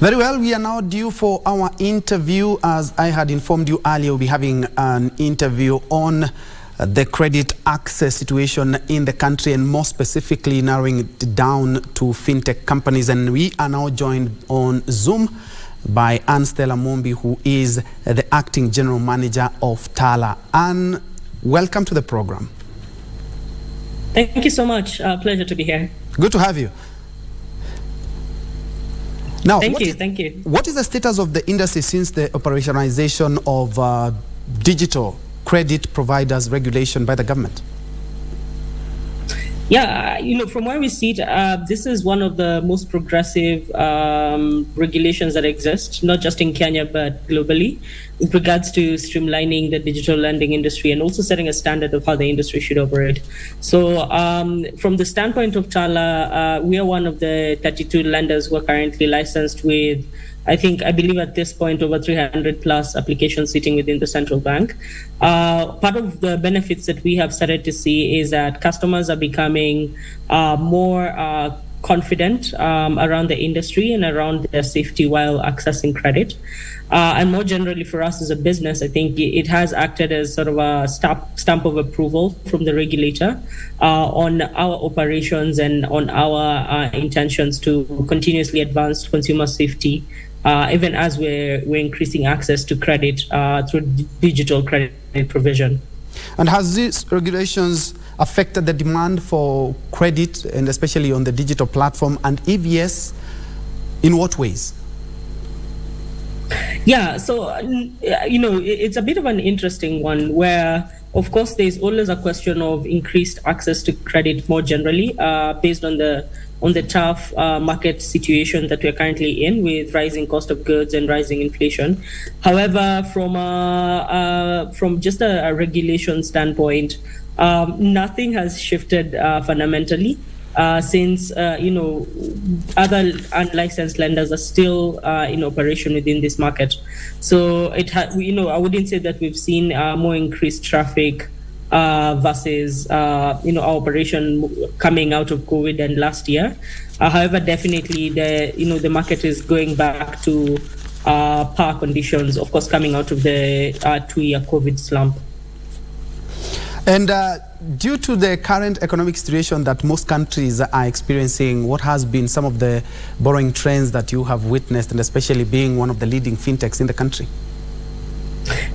Very well, we are now due for our interview. As I had informed you earlier, we'll be having an interview on the credit access situation in the country, and more specifically narrowing it down to fintech companies. And we are now joined on Zoom by Annastella Mumbi, who is the acting general manager of TALA. Anne, welcome to the program. Thank you so much. Pleasure to be here. Good to have you. Now, thank you. What is the status of the industry since the operationalization of digital credit providers regulation by the government? Yeah, from where we sit, this is one of the most progressive regulations that exist, not just in Kenya, but globally, with regards to streamlining the digital lending industry and also setting a standard of how the industry should operate. So from the standpoint of TALA, we are one of the 32 lenders who are currently licensed with, I believe at this point, over 300 plus applications sitting within the central bank. Part of the benefits that we have started to see is that customers are becoming more confident around the industry and around their safety while accessing credit. And more generally for us as a business, I think it has acted as sort of a stamp of approval from the regulator on our operations and on our intentions to continuously advance consumer safety, even as we're increasing access to credit through digital credit provision. And has these regulations affected the demand for credit, and especially on the digital platform? And if yes, in what ways? Yeah, so, it's a bit of an interesting one where, of course, there's always a question of increased access to credit more generally, based on the tough market situation that we're currently in, with rising cost of goods and rising inflation. However, from just a regulation standpoint, nothing has shifted fundamentally. Since other unlicensed lenders are still in operation within this market, so I wouldn't say that we've seen more increased traffic versus our operation coming out of COVID and last year. However, definitely the market is going back to par conditions, of course, coming out of the 2-year COVID slump. And due to the current economic situation that most countries are experiencing, what has been some of the borrowing trends that you have witnessed, and especially being one of the leading fintechs in the country?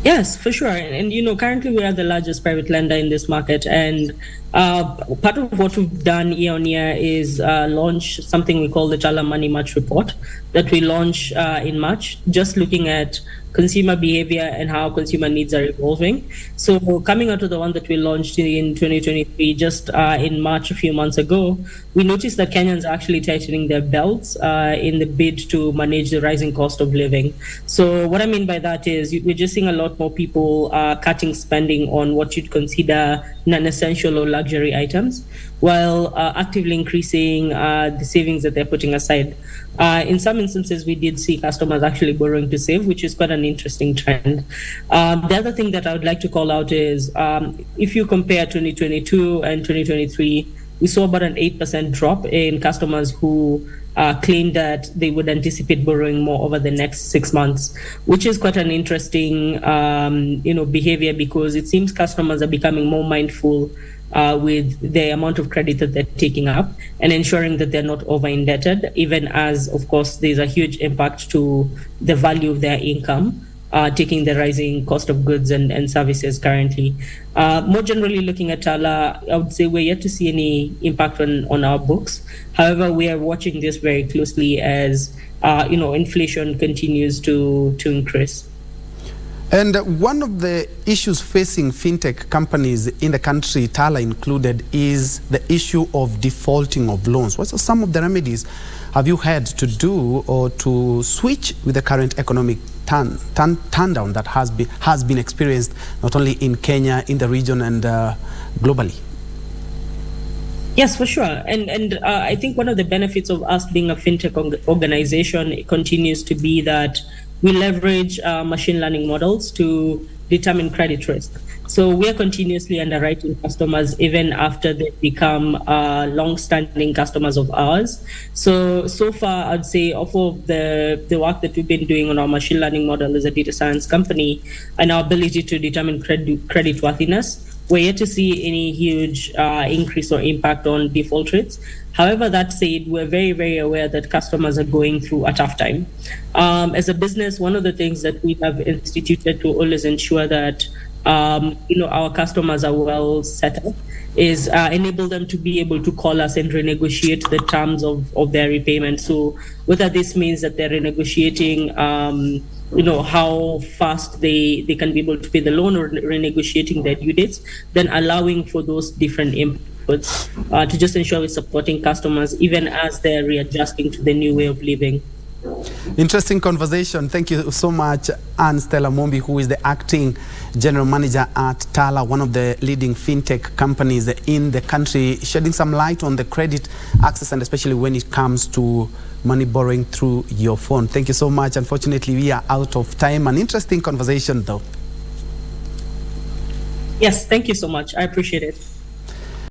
Yes, for sure. And currently we are the largest private lender in this market. And part of what we've done year on year is launch something we call the TALA Money March report that we launch in March, just looking at consumer behavior and how consumer needs are evolving. So coming out of the one that we launched in 2023, just in March a few months ago, we noticed that Kenyans are actually tightening their belts in the bid to manage the rising cost of living. So what I mean by that is we're just seeing a lot more people cutting spending on what you'd consider non-essential or luxury items, while actively increasing the savings that they're putting aside. In some instances, we did see customers actually borrowing to save, which is quite an interesting trend. The other thing that I would like to call out is if you compare 2022 and 2023, we saw about an 8% drop in customers who claimed that they would anticipate borrowing more over the next 6 months, which is quite an interesting behavior, because it seems customers are becoming more mindful with the amount of credit that they're taking up and ensuring that they're not over indebted, even as, of course, there's a huge impact to the value of their income, taking the rising cost of goods and services currently. More generally, looking at TALA, I would say we're yet to see any impact on our books. However, we are watching this very closely as inflation continues to increase. And one of the issues facing fintech companies in the country, TALA included, is the issue of defaulting of loans. What are some of the remedies have you had to do or to switch with the current economic turndown that has been experienced not only in Kenya, in the region, and globally? Yes, for sure. And I think one of the benefits of us being a fintech organization continues to be that we leverage machine learning models to determine credit risk. So we are continuously underwriting customers even after they become long-standing customers of ours. So far, I'd say of the work that we've been doing on our machine learning model as a data science company and our ability to determine credit worthiness, we're yet to see any huge increase or impact on default rates. However, that said, we're very, very aware that customers are going through a tough time. As a business, one of the things that we have instituted to always ensure that our customers are well set up is enable them to be able to call us and renegotiate the terms of their repayment. So whether this means that they're renegotiating how fast they can be able to pay the loan or renegotiating their due dates, then allowing for those different inputs to just ensure we're supporting customers even as they're readjusting to the new way of living. Interesting conversation. Thank you so much, Annastella Mumbi, who is the acting general manager at TALA, one of the leading fintech companies in the country, shedding some light on the credit access and especially when it comes to money borrowing through your phone. Thank you so much. Unfortunately, we are out of time. An interesting conversation, though. Yes, thank you so much. I appreciate it.